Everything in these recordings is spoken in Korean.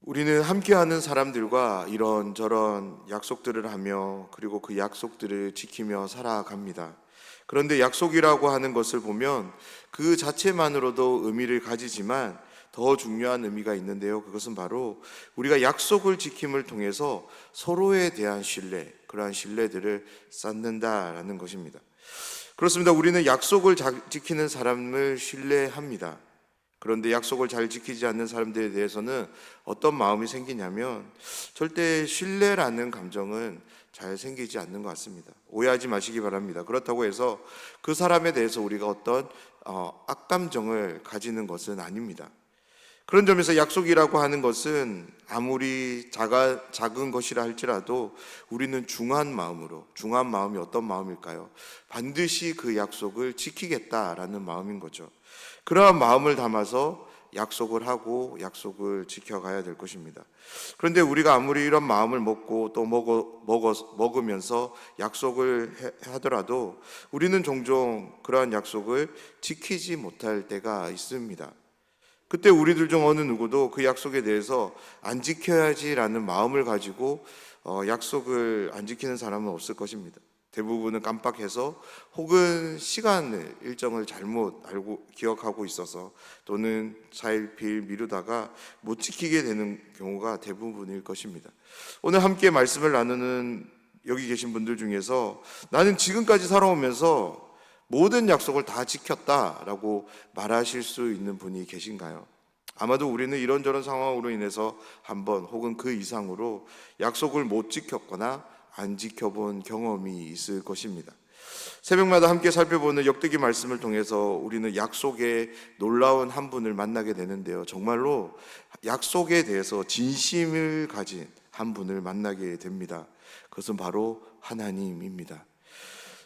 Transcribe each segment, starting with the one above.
우리는 함께하는 사람들과 이런저런 약속들을 하며 그리고 그 약속들을 지키며 살아갑니다. 그런데 약속이라고 하는 것을 보면 그 자체만으로도 의미를 가지지만 더 중요한 의미가 있는데요. 그것은 바로 우리가 약속을 지킴을 통해서 서로에 대한 신뢰, 그러한 신뢰들을 쌓는다라는 것입니다. 그렇습니다. 우리는 약속을 지키는 사람을 신뢰합니다. 그런데 약속을 잘 지키지 않는 사람들에 대해서는 어떤 마음이 생기냐면 절대 신뢰라는 감정은 잘 생기지 않는 것 같습니다. 오해하지 마시기 바랍니다. 그렇다고 해서 그 사람에 대해서 우리가 어떤 악감정을 가지는 것은 아닙니다. 그런 점에서 약속이라고 하는 것은 아무리 작은 것이라 할지라도 우리는 중한 마음이 어떤 마음일까요? 반드시 그 약속을 지키겠다라는 마음인 거죠. 그러한 마음을 담아서 약속을 하고 약속을 지켜가야 될 것입니다. 그런데 우리가 아무리 이런 마음을 먹고 또 먹으면서 약속을 하더라도 우리는 종종 그러한 약속을 지키지 못할 때가 있습니다. 그때 우리들 중 어느 누구도 그 약속에 대해서 안 지켜야지라는 마음을 가지고 약속을 안 지키는 사람은 없을 것입니다. 대부분은 깜빡해서 혹은 일정을 잘못 알고 기억하고 있어서 또는 차일피일 미루다가 못 지키게 되는 경우가 대부분일 것입니다. 오늘 함께 말씀을 나누는 여기 계신 분들 중에서 나는 지금까지 살아오면서 모든 약속을 다 지켰다라고 말하실 수 있는 분이 계신가요? 아마도 우리는 이런저런 상황으로 인해서 한 번 혹은 그 이상으로 약속을 못 지켰거나 안 지켜본 경험이 있을 것입니다. 새벽마다 함께 살펴보는 역대기 말씀을 통해서 우리는 약속에 놀라운 한 분을 만나게 되는데요. 정말로 약속에 대해서 진심을 가진 한 분을 만나게 됩니다. 그것은 바로 하나님입니다.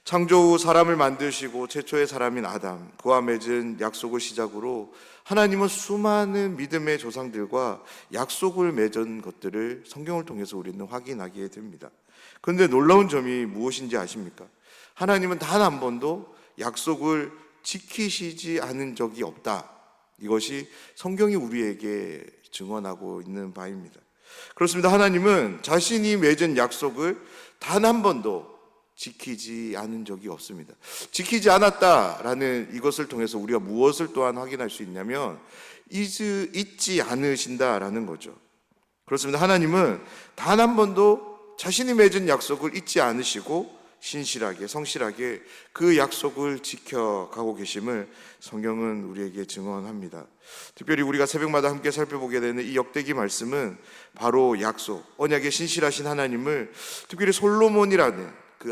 창조 후 사람을 만드시고 최초의 사람인 아담, 그와 맺은 약속을 시작으로 하나님은 수많은 믿음의 조상들과 약속을 맺은 것들을 성경을 통해서 우리는 확인하게 됩니다. 그런데 놀라운 점이 무엇인지 아십니까? 하나님은 단 한 번도 약속을 지키시지 않은 적이 없다. 이것이 성경이 우리에게 증언하고 있는 바입니다. 그렇습니다. 하나님은 자신이 맺은 약속을 단 한 번도 지키지 않은 적이 없습니다. 지키지 않았다라는 이것을 통해서 우리가 무엇을 또한 확인할 수 있냐면 잊지 않으신다라는 거죠. 그렇습니다. 하나님은 단 한 번도 자신이 맺은 약속을 잊지 않으시고 신실하게 성실하게 그 약속을 지켜가고 계심을 성경은 우리에게 증언합니다. 특별히 우리가 새벽마다 함께 살펴보게 되는 이 역대기 말씀은 바로 약속, 언약에 신실하신 하나님을 특별히 솔로몬이라는 그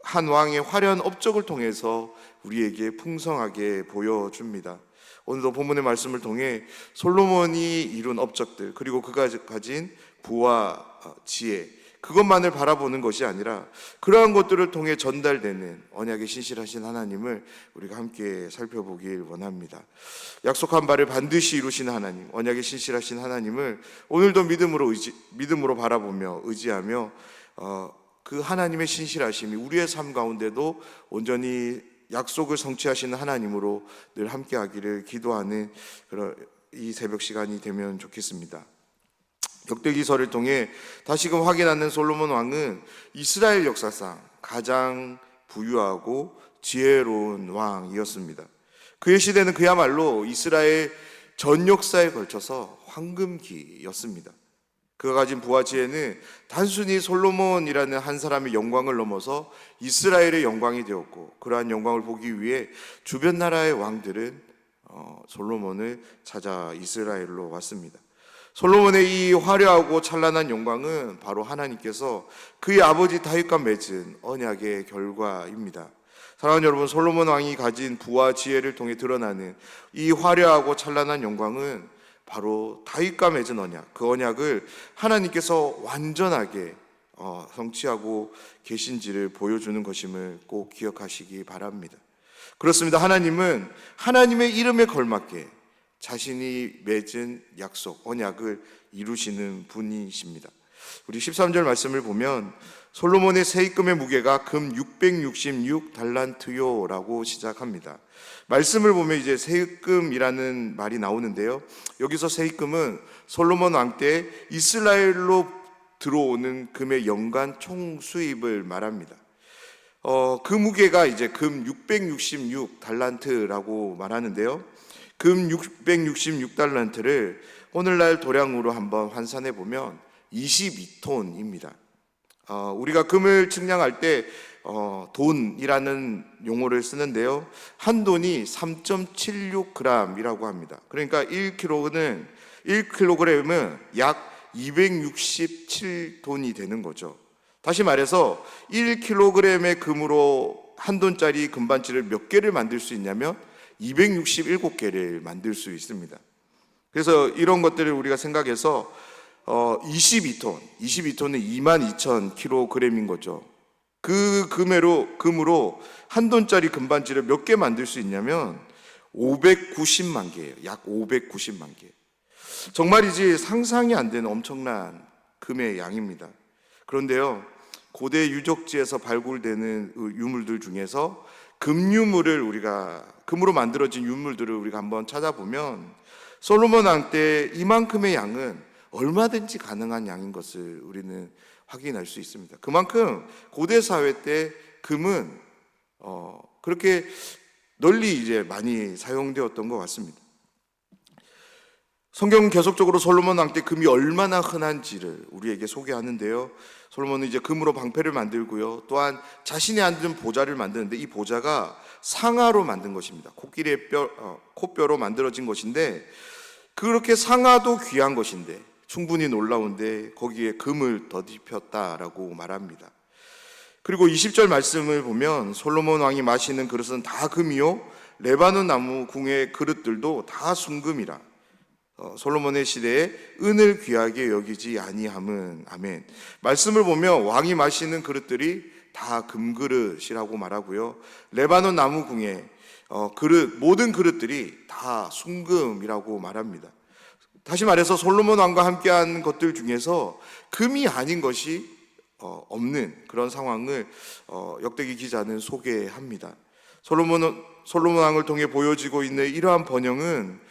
한 왕의 화려한 업적을 통해서 우리에게 풍성하게 보여줍니다. 오늘도 본문의 말씀을 통해 솔로몬이 이룬 업적들 그리고 그가 가진 부와 지혜 그것만을 바라보는 것이 아니라 그러한 것들을 통해 전달되는 언약에 신실하신 하나님을 우리가 함께 살펴보길 원합니다. 약속한 바를 반드시 이루시는 하나님, 언약에 신실하신 하나님을 오늘도 믿음으로 바라보며 의지하며 그 하나님의 신실하심이 우리의 삶 가운데도 온전히 약속을 성취하시는 하나님으로 늘 함께하기를 기도하는 그런 이 새벽 시간이 되면 좋겠습니다. 역대기서를 통해 다시금 확인하는 솔로몬 왕은 이스라엘 역사상 가장 부유하고 지혜로운 왕이었습니다. 그의 시대는 그야말로 이스라엘 전 역사에 걸쳐서 황금기였습니다. 그가 가진 부와 지혜는 단순히 솔로몬이라는 한 사람의 영광을 넘어서 이스라엘의 영광이 되었고, 그러한 영광을 보기 위해 주변 나라의 왕들은 솔로몬을 찾아 이스라엘로 왔습니다. 솔로몬의 이 화려하고 찬란한 영광은 바로 하나님께서 그의 아버지 다윗과 맺은 언약의 결과입니다. 사랑하는 여러분, 솔로몬 왕이 가진 부와 지혜를 통해 드러나는 이 화려하고 찬란한 영광은 바로 다윗과 맺은 언약, 그 언약을 하나님께서 완전하게 성취하고 계신지를 보여주는 것임을 꼭 기억하시기 바랍니다. 그렇습니다. 하나님은 하나님의 이름에 걸맞게 자신이 맺은 약속, 언약을 이루시는 분이십니다. 우리 13절 말씀을 보면 솔로몬의 세입금의 무게가 금 666달란트요라고 시작합니다. 말씀을 보면 이제 세입금이라는 말이 나오는데요. 여기서 세입금은 솔로몬 왕 때 이스라엘로 들어오는 금의 연간 총 수입을 말합니다. 그 무게가 이제 금 666달란트라고 말하는데요. 금 666달란트를 오늘날 도량으로 한번 환산해 보면 22톤입니다. 우리가 금을 측량할 때 돈이라는 용어를 쓰는데요. 한 돈이 3.76g이라고 합니다. 그러니까 1kg는 약 267돈이 되는 거죠. 다시 말해서 1kg의 금으로 한 돈짜리 금반지를 몇 개를 만들 수 있냐면 267개를 만들 수 있습니다. 그래서 이런 것들을 우리가 생각해서 22톤은 22,000kg인 거죠. 그 금으로 한 돈짜리 금반지를 몇 개 만들 수 있냐면 590만 개예요. 약 590만 개. 정말이지 상상이 안 되는 엄청난 금의 양입니다. 그런데요, 고대 유적지에서 발굴되는 유물들 중에서 금으로 만들어진 유물들을 우리가 한번 찾아보면 솔로몬 왕 때 이만큼의 양은 얼마든지 가능한 양인 것을 우리는 확인할 수 있습니다. 그만큼 고대 사회 때 금은 그렇게 널리 이제 많이 사용되었던 것 같습니다. 성경은 계속적으로 솔로몬 왕 때 금이 얼마나 흔한지를 우리에게 소개하는데요. 솔로몬은 이제 금으로 방패를 만들고요. 또한 자신이 앉은 보좌를 만드는데 이 보좌가 상아로 만든 것입니다. 코뼈로 만들어진 것인데 그렇게 상아도 귀한 것인데 충분히 놀라운데 거기에 금을 덧입혔다라고 말합니다. 그리고 20절 말씀을 보면 솔로몬 왕이 마시는 그릇은 다 금이요 레바논 나무 궁의 그릇들도 다 순금이라. 솔로몬의 시대에 은을 귀하게 여기지 아니함은 아멘. 말씀을 보면 왕이 마시는 그릇들이 다 금그릇이라고 말하고요. 레바논 나무 궁의 모든 그릇들이 다 순금이라고 말합니다. 다시 말해서 솔로몬 왕과 함께한 것들 중에서 금이 아닌 것이 없는 그런 상황을 역대기 기자는 소개합니다. 솔로몬 왕을 통해 보여지고 있는 이러한 번영은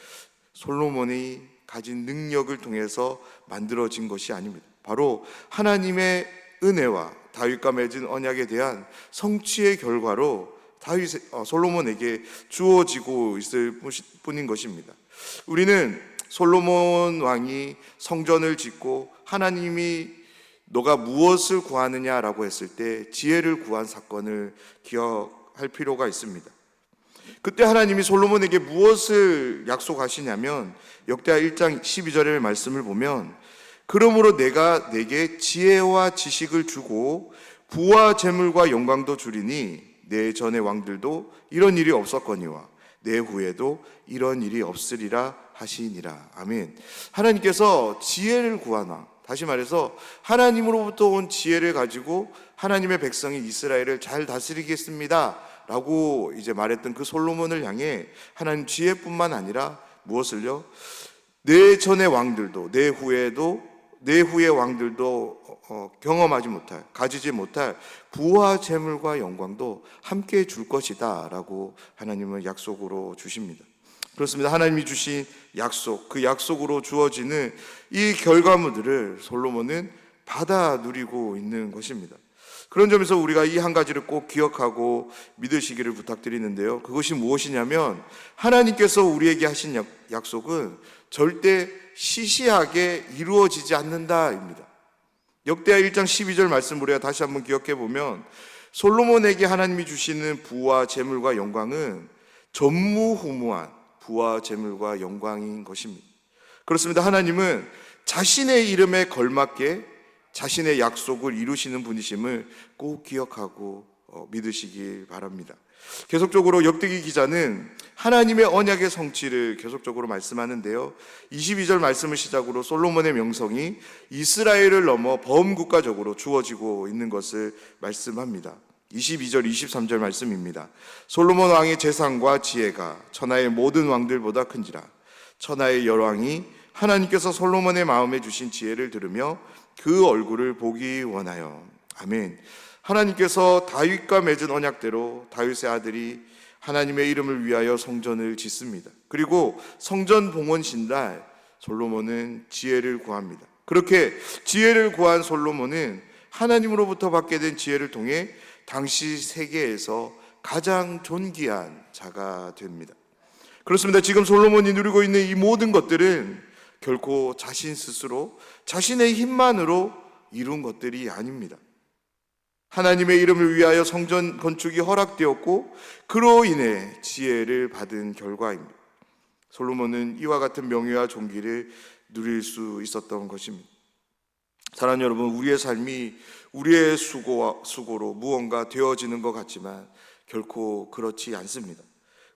솔로몬이 가진 능력을 통해서 만들어진 것이 아닙니다. 바로 하나님의 은혜와 다윗과 맺은 언약에 대한 성취의 결과로 솔로몬에게 주어지고 있을 뿐인 것입니다. 우리는 솔로몬 왕이 성전을 짓고 하나님이 너가 무엇을 구하느냐라고 했을 때 지혜를 구한 사건을 기억할 필요가 있습니다. 그때 하나님이 솔로몬에게 무엇을 약속하시냐면 역대하 1장 12절의 말씀을 보면 그러므로 내가 내게 지혜와 지식을 주고 부와 재물과 영광도 주리니 내 전의 왕들도 이런 일이 없었거니와 내 후에도 이런 일이 없으리라 하시니라. 아멘. 하나님께서 지혜를 구한 왕, 다시 말해서 하나님으로부터 온 지혜를 가지고 하나님의 백성이 이스라엘을 잘 다스리겠습니다 라고 이제 말했던 그 솔로몬을 향해 하나님 지혜뿐만 아니라 무엇을요? 내 전의 왕들도 내 후의 왕들도 경험하지 못할, 가지지 못할 부와 재물과 영광도 함께 줄 것이다 라고 하나님은 약속으로 주십니다. 그렇습니다. 하나님이 주신 약속, 그 약속으로 주어지는 이 결과물들을 솔로몬은 받아 누리고 있는 것입니다. 그런 점에서 우리가 이 한 가지를 꼭 기억하고 믿으시기를 부탁드리는데요. 그것이 무엇이냐면 하나님께서 우리에게 하신 약속은 절대 시시하게 이루어지지 않는다입니다. 역대하 1장 12절 말씀 우리가 다시 한번 기억해 보면 솔로몬에게 하나님이 주시는 부와 재물과 영광은 전무후무한 부와 재물과 영광인 것입니다. 그렇습니다. 하나님은 자신의 이름에 걸맞게 자신의 약속을 이루시는 분이심을 꼭 기억하고 믿으시길 바랍니다. 계속적으로 역대기 기자는 하나님의 언약의 성취를 계속적으로 말씀하는데요. 22절 말씀을 시작으로 솔로몬의 명성이 이스라엘을 넘어 범국가적으로 주어지고 있는 것을 말씀합니다. 22절, 23절 말씀입니다. 솔로몬 왕의 재산과 지혜가 천하의 모든 왕들보다 큰지라. 천하의 열왕이 하나님께서 솔로몬의 마음에 주신 지혜를 들으며 그 얼굴을 보기 원하여. 아멘. 하나님께서 다윗과 맺은 언약대로 다윗의 아들이 하나님의 이름을 위하여 성전을 짓습니다. 그리고 성전 봉헌 신날 솔로몬은 지혜를 구합니다. 그렇게 지혜를 구한 솔로몬은 하나님으로부터 받게 된 지혜를 통해 당시 세계에서 가장 존귀한 자가 됩니다. 그렇습니다. 지금 솔로몬이 누리고 있는 이 모든 것들은 결코 자신 스스로 자신의 힘만으로 이룬 것들이 아닙니다. 하나님의 이름을 위하여 성전 건축이 허락되었고 그로 인해 지혜를 받은 결과입니다. 솔로몬은 이와 같은 명예와 존귀를 누릴 수 있었던 것입니다. 사랑하는 여러분, 우리의 삶이 우리의 수고로 무언가 되어지는 것 같지만 결코 그렇지 않습니다.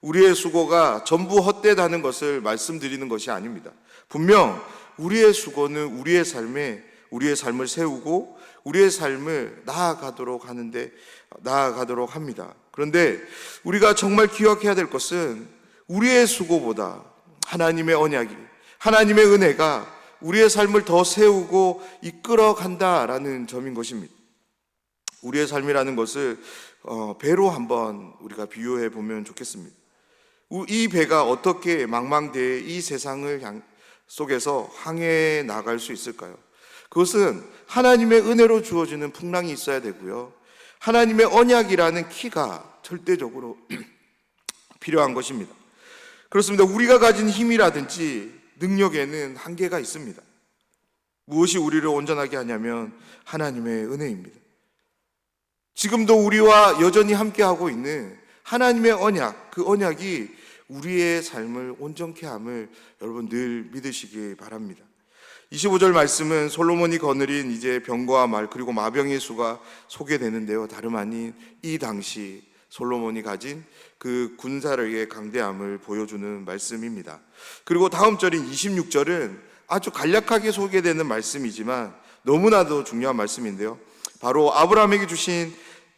우리의 수고가 전부 헛되다는 것을 말씀드리는 것이 아닙니다. 분명 우리의 수고는 우리의 삶을 세우고 우리의 삶을 나아가도록 합니다. 그런데 우리가 정말 기억해야 될 것은 우리의 수고보다 하나님의 언약이, 하나님의 은혜가 우리의 삶을 더 세우고 이끌어 간다라는 점인 것입니다. 우리의 삶이라는 것을 배로 한번 우리가 비유해 보면 좋겠습니다. 이 배가 어떻게 망망대해 이 세상을 속에서 항해 나갈 수 있을까요? 그것은 하나님의 은혜로 주어지는 풍랑이 있어야 되고요, 하나님의 언약이라는 키가 절대적으로 필요한 것입니다. 그렇습니다. 우리가 가진 힘이라든지 능력에는 한계가 있습니다. 무엇이 우리를 온전하게 하냐면 하나님의 은혜입니다. 지금도 우리와 여전히 함께하고 있는 하나님의 언약, 그 언약이 우리의 삶을 온전케 함을 여러분 늘 믿으시기 바랍니다. 25절 말씀은 솔로몬이 거느린 이제 병거와 말 그리고 마병의 수가 소개되는데요, 다름 아닌 이 당시 솔로몬이 가진 그 군사력의 강대함을 보여주는 말씀입니다. 그리고 다음 절인 26절은 아주 간략하게 소개되는 말씀이지만 너무나도 중요한 말씀인데요, 바로 아브라함에게 주신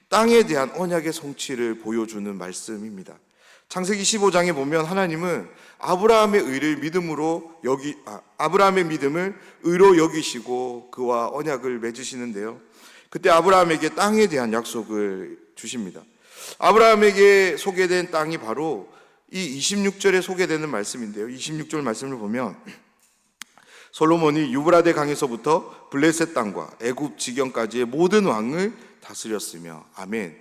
땅에 대한 언약의 성취를 보여주는 말씀입니다. 창세기 15장에 보면 하나님은 아브라함의 믿음을 의로 여기시고 그와 언약을 맺으시는데요, 그때 아브라함에게 땅에 대한 약속을 주십니다. 아브라함에게 소개된 땅이 바로 이 26절에 소개되는 말씀인데요, 26절 말씀을 보면 솔로몬이 유브라데 강에서부터 블레셋 땅과 애굽 지경까지의 모든 왕을 다스렸으며, 아멘.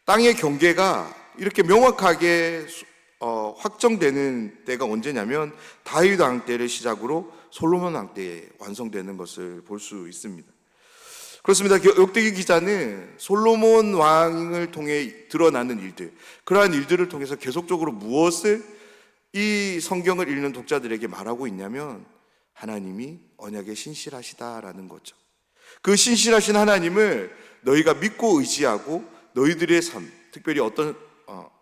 땅의 경계가 이렇게 명확하게 확정되는 때가 언제냐면 다윗 왕 때를 시작으로 솔로몬 왕 때에 완성되는 것을 볼 수 있습니다. 그렇습니다. 역대기 기자는 솔로몬 왕을 통해 드러나는 일들, 그러한 일들을 통해서 계속적으로 무엇을 이 성경을 읽는 독자들에게 말하고 있냐면 하나님이 언약에 신실하시다라는 거죠. 그 신실하신 하나님을 너희가 믿고 의지하고 너희들의 삶, 특별히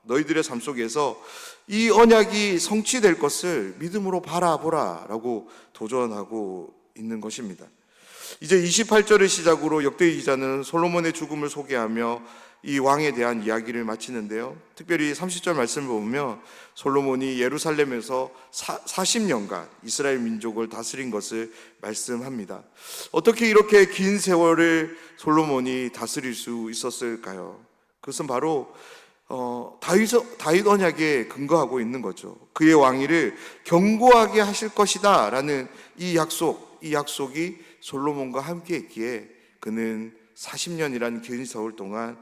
너희들의 삶 속에서 이 언약이 성취될 것을 믿음으로 바라보라라고 도전하고 있는 것입니다. 이제 28절을 시작으로 역대기 기자는 솔로몬의 죽음을 소개하며 이 왕에 대한 이야기를 마치는데요, 특별히 30절 말씀을 보면 솔로몬이 예루살렘에서 40년간 이스라엘 민족을 다스린 것을 말씀합니다. 어떻게 이렇게 긴 세월을 솔로몬이 다스릴 수 있었을까요? 그것은 바로 다윗 언약에 근거하고 있는 거죠. 그의 왕위를 견고하게 하실 것이다 라는 이 약속이 솔로몬과 함께 했기에 그는 40년이라는 긴 세월 동안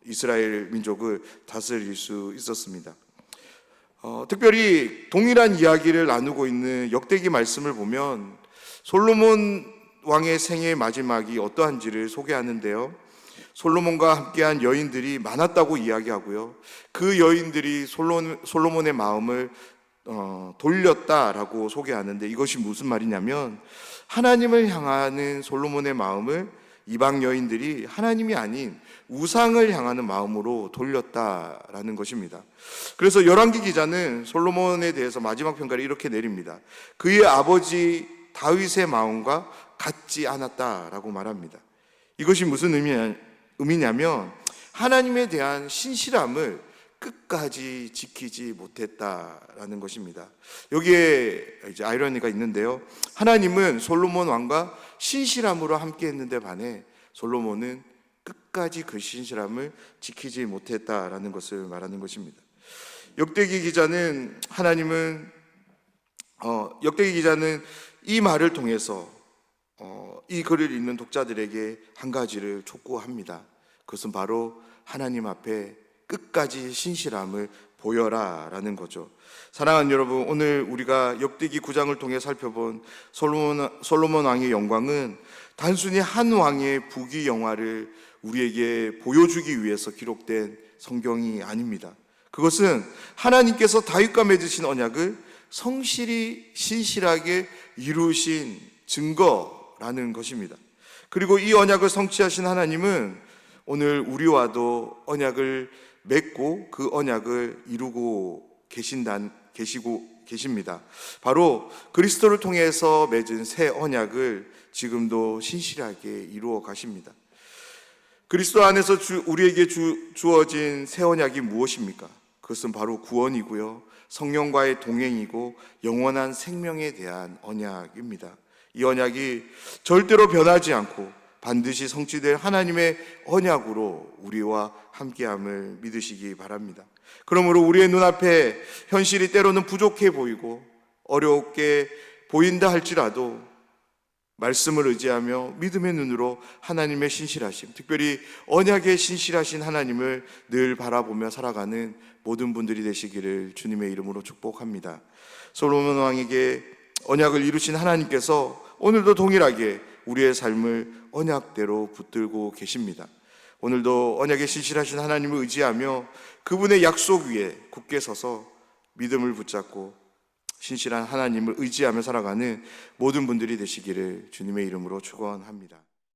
이스라엘 민족을 다스릴 수 있었습니다. 특별히 동일한 이야기를 나누고 있는 역대기 말씀을 보면 솔로몬 왕의 생애의 마지막이 어떠한지를 소개하는데요, 솔로몬과 함께한 여인들이 많았다고 이야기하고요, 그 여인들이 솔로몬의 마음을 돌렸다라고 소개하는데, 이것이 무슨 말이냐면 하나님을 향하는 솔로몬의 마음을 이방 여인들이 하나님이 아닌 우상을 향하는 마음으로 돌렸다라는 것입니다. 그래서 열왕기 기자는 솔로몬에 대해서 마지막 평가를 이렇게 내립니다. 그의 아버지 다윗의 마음과 같지 않았다라고 말합니다. 이것이 무슨 의미냐면 하나님에 대한 신실함을 끝까지 지키지 못했다라는 것입니다. 여기에 이제 아이러니가 있는데요, 하나님은 솔로몬 왕과 신실함으로 함께 했는데 반해 솔로몬은 끝까지 그 신실함을 지키지 못했다라는 것을 말하는 것입니다. 역대기 기자는 이 말을 통해서 이 글을 읽는 독자들에게 한 가지를 촉구합니다. 그것은 바로 하나님 앞에 끝까지 신실함을 보여라라는 거죠. 사랑하는 여러분, 오늘 우리가 역대기 9장을 통해 살펴본 솔로몬 왕의 영광은 단순히 한 왕의 부귀 영화를 우리에게 보여주기 위해서 기록된 성경이 아닙니다. 그것은 하나님께서 다윗과 맺으신 언약을 성실히 신실하게 이루신 증거라는 것입니다. 그리고 이 언약을 성취하신 하나님은 오늘 우리와도 언약을 맺고 그 언약을 이루고 계십니다. 바로 그리스도를 통해서 맺은 새 언약을 지금도 신실하게 이루어 가십니다. 그리스도 안에서 우리에게 주어진 새 언약이 무엇입니까? 그것은 바로 구원이고요, 성령과의 동행이고 영원한 생명에 대한 언약입니다. 이 언약이 절대로 변하지 않고 반드시 성취될 하나님의 언약으로 우리와 함께함을 믿으시기 바랍니다. 그러므로 우리의 눈앞에 현실이 때로는 부족해 보이고 어렵게 보인다 할지라도 말씀을 의지하며 믿음의 눈으로 하나님의 신실하심, 특별히 언약의 신실하신 하나님을 늘 바라보며 살아가는 모든 분들이 되시기를 주님의 이름으로 축복합니다. 솔로몬 왕에게 언약을 이루신 하나님께서 오늘도 동일하게 우리의 삶을 언약대로 붙들고 계십니다. 오늘도 언약에 신실하신 하나님을 의지하며 그분의 약속 위에 굳게 서서 믿음을 붙잡고 신실한 하나님을 의지하며 살아가는 모든 분들이 되시기를 주님의 이름으로 축원합니다.